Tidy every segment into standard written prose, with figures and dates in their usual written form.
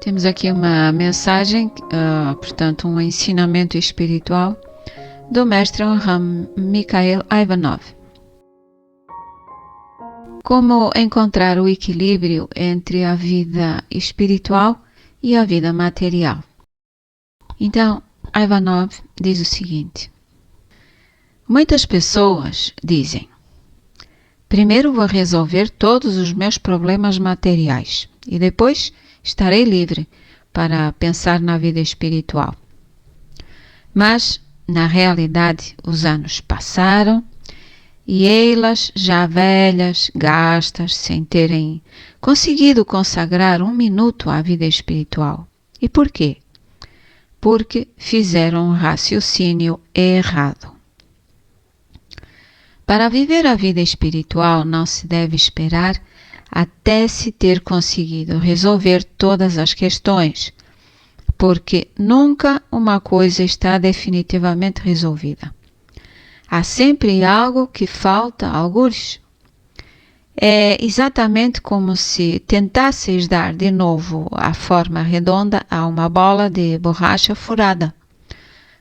Temos aqui uma mensagem, portanto um ensinamento espiritual do mestre Mikhail Ivanov. Como encontrar o equilíbrio entre a vida espiritual e a vida material? Então, Ivanov diz o seguinte: muitas pessoas dizem: primeiro vou resolver todos os meus problemas materiais e depois estarei livre para pensar na vida espiritual. Mas, na realidade, os anos passaram e elas, já velhas, gastas, sem terem conseguido consagrar um minuto à vida espiritual. E por quê? Porque fizeram um raciocínio errado. Para viver a vida espiritual não se deve esperar até se ter conseguido resolver todas as questões, porque nunca uma coisa está definitivamente resolvida. Há sempre algo que falta, algures. É exatamente como se tentasseis dar de novo a forma redonda a uma bola de borracha furada.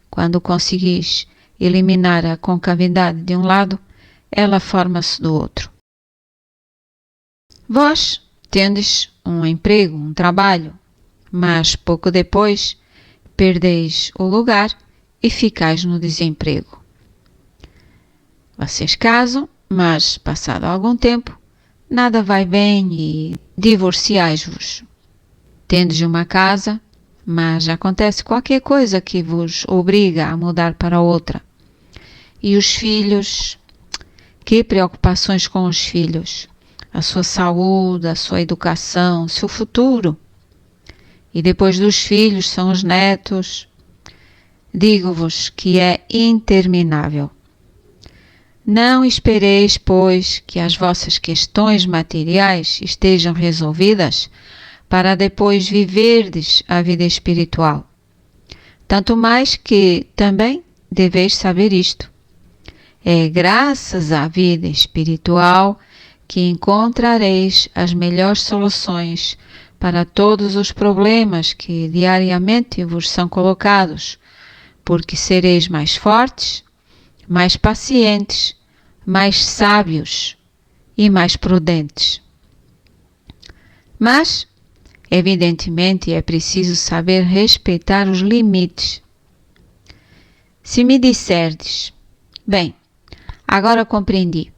Quando conseguis eliminar a concavidade de um lado, ela forma-se do outro. Vós tendes um emprego, um trabalho, mas pouco depois perdeis o lugar e ficais no desemprego. Vocês casam, mas passado algum tempo, nada vai bem e divorciais-vos. Tendes uma casa, mas acontece qualquer coisa que vos obriga a mudar para outra. E os filhos? Que preocupações com os filhos? A sua saúde, a sua educação, o seu futuro. E depois dos filhos são os netos. Digo-vos que é interminável. Não espereis, pois, que as vossas questões materiais estejam resolvidas para depois viverdes a vida espiritual. Tanto mais que também deveis saber isto. É graças à vida espiritual que encontrareis as melhores soluções para todos os problemas que diariamente vos são colocados, porque sereis mais fortes, mais pacientes, mais sábios e mais prudentes. Mas, evidentemente, é preciso saber respeitar os limites. Se me disserdes: bem, agora compreendi.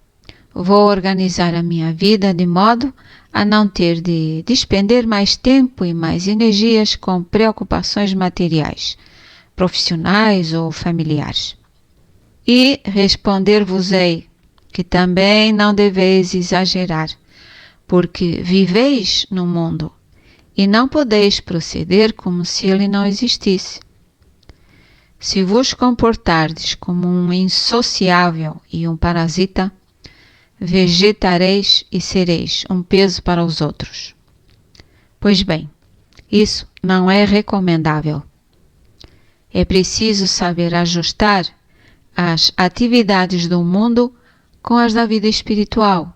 Vou organizar a minha vida de modo a não ter de despender mais tempo e mais energias com preocupações materiais, profissionais ou familiares. E responder-vos-ei que também não deveis exagerar, porque viveis no mundo e não podeis proceder como se ele não existisse. Se vos comportardes como um insociável e um parasita, vegetareis e sereis um peso para os outros. Pois bem, isso não é recomendável. É preciso saber ajustar as atividades do mundo com as da vida espiritual.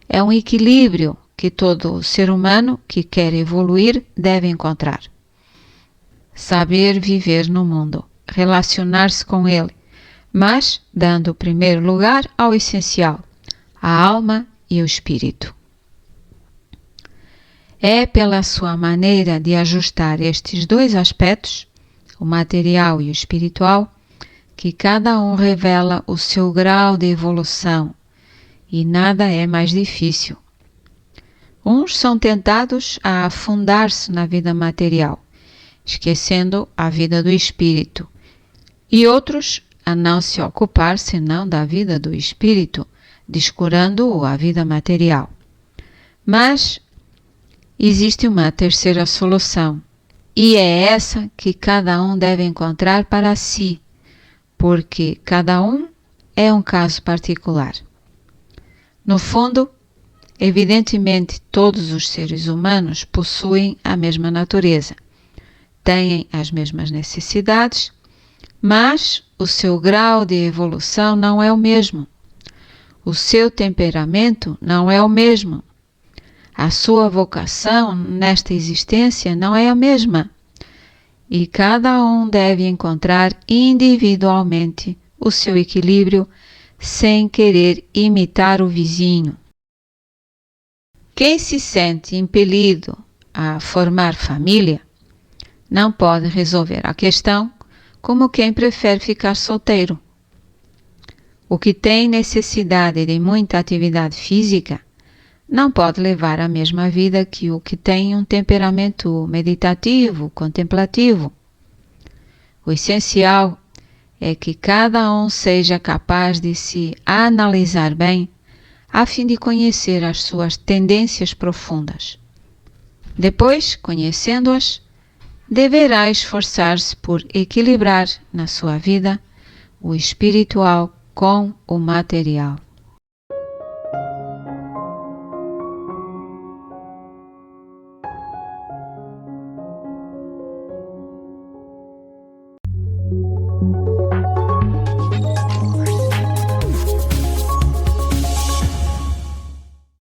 É um equilíbrio que todo ser humano que quer evoluir deve encontrar. Saber viver no mundo, relacionar-se com ele, mas dando o primeiro lugar ao essencial, a alma e o espírito. É pela sua maneira de ajustar estes dois aspectos, o material e o espiritual, que cada um revela o seu grau de evolução, e nada é mais difícil. Uns são tentados a afundar-se na vida material, esquecendo a vida do espírito, e outros a não se ocupar senão da vida do espírito, descurando a vida material. Mas existe uma terceira solução, e é essa que cada um deve encontrar para si, porque cada um é um caso particular. No fundo, evidentemente todos os seres humanos possuem a mesma natureza, têm as mesmas necessidades, mas o seu grau de evolução não é o mesmo. O seu temperamento não é o mesmo. A sua vocação nesta existência não é a mesma, e cada um deve encontrar individualmente o seu equilíbrio sem querer imitar o vizinho. Quem se sente impelido a formar família não pode resolver a questão como quem prefere ficar solteiro. O que tem necessidade de muita atividade física não pode levar a mesma vida que o que tem um temperamento meditativo, contemplativo. O essencial é que cada um seja capaz de se analisar bem a fim de conhecer as suas tendências profundas. Depois, conhecendo-as, deverá esforçar-se por equilibrar na sua vida o espiritual com o material.